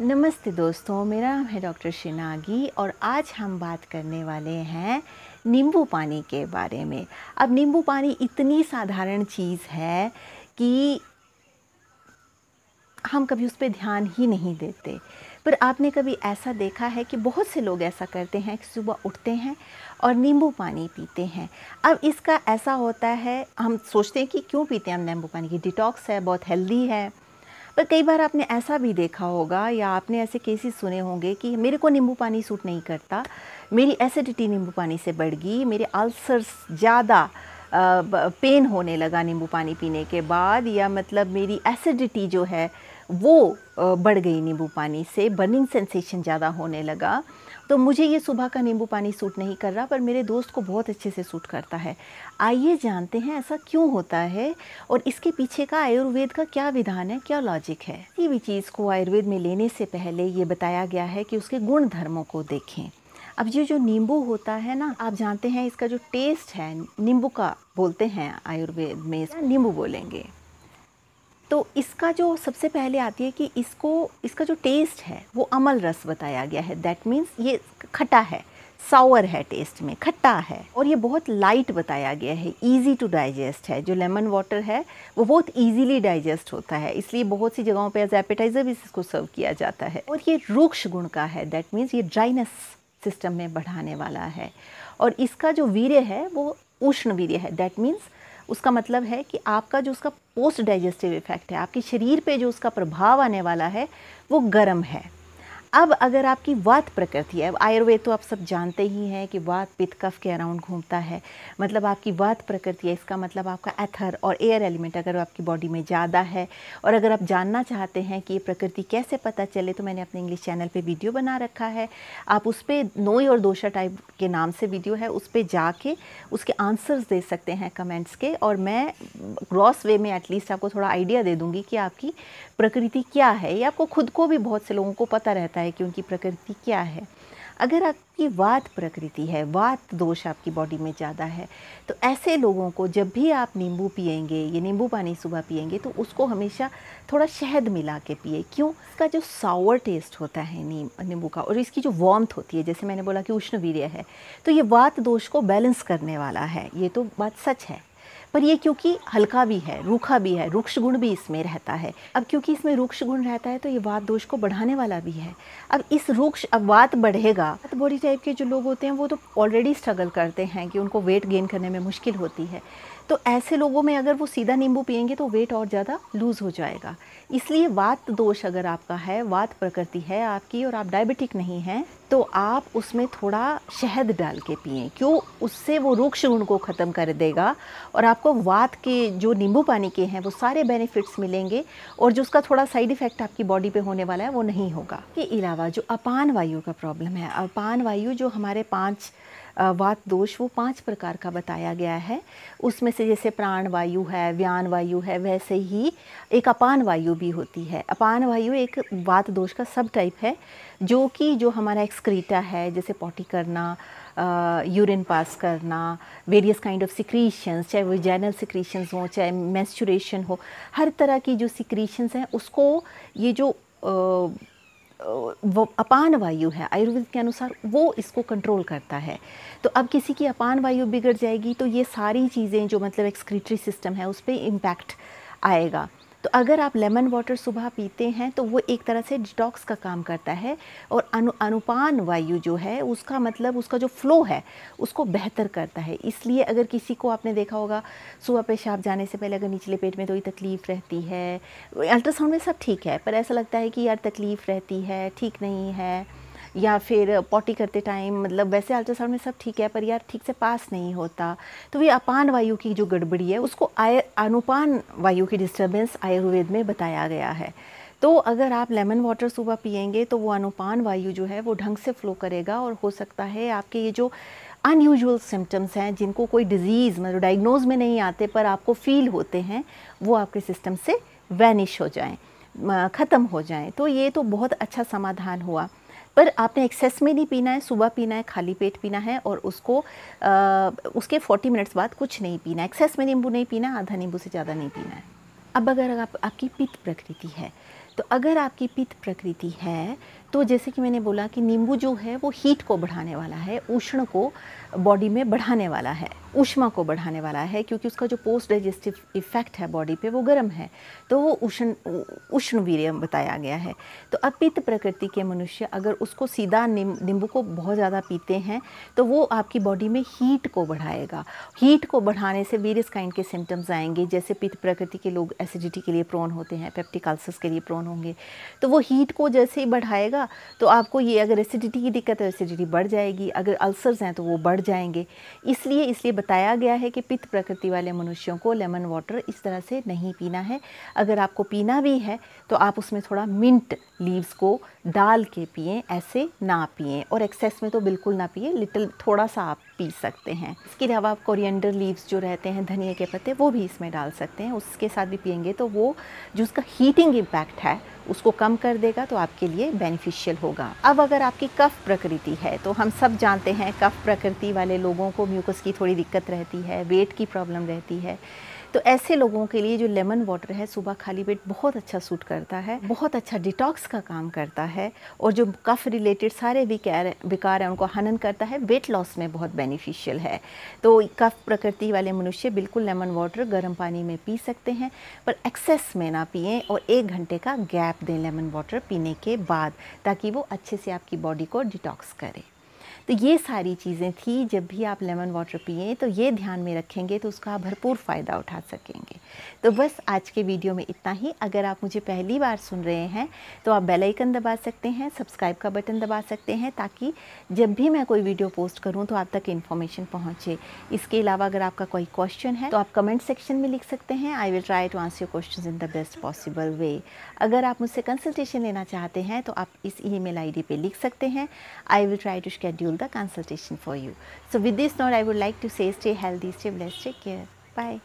नमस्ते दोस्तों, मेरा नाम है डॉक्टर शिनागी और आज हम बात करने वाले हैं नींबू पानी के बारे में। अब नींबू पानी इतनी साधारण चीज़ है कि हम कभी उस पे ध्यान ही नहीं देते। पर आपने कभी ऐसा देखा है कि बहुत से लोग ऐसा करते हैं कि सुबह उठते हैं और नींबू पानी पीते हैं। अब इसका ऐसा होता है, हम सोचते हैं कि क्यों पीते हैं हम नींबू पानी, की डिटॉक्स है, बहुत हेल्दी है। पर कई बार आपने ऐसा भी देखा होगा या आपने ऐसे केसेस सुने होंगे कि मेरे को नींबू पानी सूट नहीं करता, मेरी एसिडिटी नींबू पानी से बढ़ गई, मेरे अल्सर्स ज़्यादा पेन होने लगा नींबू पानी पीने के बाद, या मतलब मेरी एसिडिटी जो है वो बढ़ गई नींबू पानी से, बर्निंग सेंसेशन ज़्यादा होने लगा। तो मुझे ये सुबह का नींबू पानी सूट नहीं कर रहा, पर मेरे दोस्त को बहुत अच्छे से सूट करता है। आइए जानते हैं ऐसा क्यों होता है और इसके पीछे का आयुर्वेद का क्या विधान है, क्या लॉजिक है। किसी भी चीज़ को आयुर्वेद में लेने से पहले ये बताया गया है कि उसके गुण धर्मों को देखें। अब ये जो नींबू होता है ना, आप जानते हैं इसका जो टेस्ट है, नींबू का बोलते हैं आयुर्वेद में, नींबू बोलेंगे। तो इसका जो सबसे पहले आती है कि इसका जो टेस्ट है वो अमल रस बताया गया है। दैट मीन्स ये खट्टा है, सावर है, टेस्ट में खट्टा है, और ये बहुत लाइट बताया गया है, इजी टू डाइजेस्ट है। जो लेमन वाटर है वो बहुत इजीली डाइजेस्ट होता है, इसलिए बहुत सी जगहों पे एज एपेटाइजर भी इसको सर्व किया जाता है। और ये रुक्ष गुण का है, दैट मीन्स ये ड्राइनेस सिस्टम में बढ़ाने वाला है। और इसका जो वीर्य है वो उष्ण वीर्य है, दैट मीन्स उसका मतलब है कि आपका जो उसका पोस्ट डाइजेस्टिव इफेक्ट है, आपके शरीर पे जो उसका प्रभाव आने वाला है वो गर्म है। अब अगर आपकी वात प्रकृति है, आयुर्वेद तो आप सब जानते ही हैं कि वात पित्त कफ के अराउंड घूमता है, मतलब आपकी वात प्रकृति है, इसका मतलब आपका एथर और एयर एलिमेंट अगर आपकी बॉडी में ज़्यादा है। और अगर आप जानना चाहते हैं कि ये प्रकृति कैसे पता चले, तो मैंने अपने इंग्लिश चैनल पे वीडियो बना रखा है, आप उस पर नोई और दोषा टाइप के नाम से वीडियो है, उस पर जाके उसके आंसर्स दे सकते हैं कमेंट्स के, और मैं ग्रॉस वे में एटलीस्ट आपको थोड़ा आइडिया दे दूँगी कि आपकी प्रकृति क्या है। ये आपको खुद को भी बहुत से लोगों को पता रहता है कि उनकी प्रकृति क्या है। अगर आपकी वात प्रकृति है, वात दोष आपकी बॉडी में ज़्यादा है, तो ऐसे लोगों को जब भी आप नींबू पिएंगे, ये नींबू पानी सुबह पिएंगे, तो उसको हमेशा थोड़ा शहद मिला के पिए। क्यों? इसका जो सावर टेस्ट होता है नींबू का, और इसकी जो वार्मथ होती है, जैसे मैंने बोला कि उष्ण वीर्य है, तो ये वात दोष को बैलेंस करने वाला है। ये तो बात सच है, पर ये क्योंकि हल्का भी है, रूखा भी है, रुक्ष गुण भी इसमें रहता है। अब क्योंकि इसमें रुक्ष गुण रहता है तो ये वात दोष को बढ़ाने वाला भी है। अब अब वात बढ़ेगा तो बॉडी टाइप के जो लोग होते हैं वो तो ऑलरेडी स्ट्रगल करते हैं कि उनको वेट गेन करने में मुश्किल होती है, तो ऐसे लोगों में अगर वो सीधा नींबू पिएंगे तो वेट और ज़्यादा लूज़ हो जाएगा। इसलिए वात दोष अगर आपका है, वात प्रकृति है आपकी, और आप डायबिटिक नहीं हैं, तो आप उसमें थोड़ा शहद डाल के पिएं। क्यों? उससे वो रुक्ष गुण को ख़त्म कर देगा और आपको वात के जो नींबू पानी के हैं वो सारे बेनिफिट्स मिलेंगे, और जो उसका थोड़ा साइड इफ़ेक्ट आपकी बॉडी पे होने वाला है वो नहीं होगा। इसके अलावा जो अपान वायु का प्रॉब्लम है, अपान वायु जो हमारे 5 वात दोष, वो 5 प्रकार का बताया गया है। उसमें से जैसे प्राण वायु है, व्यान वायु है, वैसे ही एक अपान वायु भी होती है। अपान वायु एक वात दोष का सब टाइप है, जो हमारा एक्सक्रीटा है, जैसे पॉटी करना, यूरिन पास करना, वेरियस काइंड ऑफ सिक्रीशंस, चाहे वेजाइनल सिक्रीशंस हो, चाहे मेंस्ट्रुएशन हो, हर तरह की जो सिक्रीशंस हैं उसको ये जो वो अपान वायु है आयुर्वेद के अनुसार वो इसको कंट्रोल करता है। तो अब किसी की अपान वायु बिगड़ जाएगी तो ये सारी चीज़ें जो मतलब एक्सक्रीटरी सिस्टम है उस पर इम्पैक्ट आएगा। तो अगर आप लेमन वाटर सुबह पीते हैं तो वो एक तरह से डिटॉक्स का काम करता है, और अनुपान वायु जो है उसका मतलब उसका जो फ्लो है उसको बेहतर करता है। इसलिए अगर किसी को, आपने देखा होगा, सुबह पेशाब जाने से पहले अगर निचले पेट में थोड़ी तकलीफ़ रहती है, अल्ट्रासाउंड में सब ठीक है, पर ऐसा लगता है कि यार तकलीफ़ रहती है, ठीक नहीं है, या फिर पॉटी करते टाइम, मतलब वैसे अल्ट्रासाउंड में सब ठीक है पर यार ठीक से पास नहीं होता, तो ये अपान वायु की जो गड़बड़ी है उसको अनुपान वायु की डिस्टर्बेंस आयुर्वेद में बताया गया है। तो अगर आप लेमन वाटर सुबह पिएंगे तो वो अनुपान वायु जो है वो ढंग से फ्लो करेगा, और हो सकता है आपके ये जो अनयूजुअल सिम्टम्स हैं, जिनको कोई डिज़ीज़ मतलब डायग्नोज में नहीं आते पर आपको फील होते हैं, वो आपके सिस्टम से वैनिश हो जाएं, ख़त्म हो जाएं। तो ये तो बहुत अच्छा समाधान हुआ। पर आपने एक्सेस में नहीं पीना है, सुबह पीना है, खाली पेट पीना है, और उसके 40 मिनट्स बाद कुछ नहीं पीना है। एक्सेस में नींबू नहीं पीना, आधा नींबू से ज़्यादा नहीं पीना है। अब अगर आपकी पित्त प्रकृति है तो अगर आपकी पित्त प्रकृति है तो जैसे कि मैंने बोला कि नींबू जो है वो हीट को बढ़ाने वाला है, उष्ण को बॉडी में बढ़ाने वाला है, ऊष्मा को बढ़ाने वाला है, क्योंकि उसका जो पोस्ट डाइजेस्टिव इफेक्ट है बॉडी पे वो गर्म है, तो वो उष्ण वीर्य बताया गया है। तो अब पित्त प्रकृति के मनुष्य अगर उसको सीधा नींबू को बहुत ज़्यादा पीते हैं तो वो आपकी बॉडी में हीट को बढ़ाएगा। हीट को बढ़ाने से वेरियस काइंड के सिम्टम्स आएंगे, जैसे पित्त प्रकृति के लोग एसिडिटी के लिए प्रोन होते हैं, पेप्टिक अल्सर्स के लिए प्रोन होंगे। तो वो हीट को जैसे ही बढ़ाएगा तो आपको ये, अगर एसिडिटी की दिक्कत है एसिडिटी बढ़ जाएगी, अगर अल्सर्स हैं तो वो बढ़ जाएंगे। इसलिए बताया गया है कि पित्त प्रकृति वाले मनुष्यों को लेमन वाटर इस तरह से नहीं पीना है। अगर आपको पीना भी है तो आप उसमें थोड़ा मिंट लीव्स को डाल के पिएं, ऐसे ना पिएं, और एक्सेस में तो बिल्कुल ना पिएं, लिटिल थोड़ा सा आप पी सकते हैं। इसके अलावा आप कोरिएंडर लीव्स जो रहते हैं, धनिया के पत्ते, वो भी इसमें डाल सकते हैं, उसके साथ भी पिएंगे तो वो जो उसका हीटिंग इम्पैक्ट है उसको कम कर देगा, तो आपके लिए बेनिफिशियल होगा। अब अगर आपकी कफ प्रकृति है तो हम सब जानते हैं कफ प्रकृति वाले लोगों को म्यूकस की थोड़ी दिक्कत रहती है, वेट की प्रॉब्लम रहती है। तो ऐसे लोगों के लिए जो लेमन वाटर है सुबह खाली पेट बहुत अच्छा सूट करता है, बहुत अच्छा डिटॉक्स का काम करता है, और जो कफ रिलेटेड सारे विकार हैं उनको हनन करता है, वेट लॉस में बहुत बेनिफिशियल है। तो कफ प्रकृति वाले मनुष्य बिल्कुल लेमन वाटर गर्म पानी में पी सकते हैं, पर एक्सेस में ना पिएं, और 1 घंटे का गैप दें लेमन वाटर पीने के बाद, ताकि वो अच्छे से आपकी बॉडी को डिटॉक्स करे। तो ये सारी चीज़ें थी, जब भी आप लेमन वाटर पिएं तो ये ध्यान में रखेंगे तो उसका भरपूर फ़ायदा उठा सकेंगे। तो बस आज के वीडियो में इतना ही। अगर आप मुझे पहली बार सुन रहे हैं तो आप बेल आइकन दबा सकते हैं, सब्सक्राइब का बटन दबा सकते हैं, ताकि जब भी मैं कोई वीडियो पोस्ट करूं तो आप तक इन्फॉर्मेशन पहुंचे। इसके अलावा अगर आपका कोई क्वेश्चन है तो आप कमेंट सेक्शन में लिख सकते हैं। I will try to answer your questions in the best possible way. अगर आप मुझसे कंसल्टेशन लेना चाहते हैं तो आप इस ईमेल आईडी पे लिख सकते हैं। I will try to schedule the consultation for you. So with this note, I would like to say stay healthy, stay blessed, take care. Bye.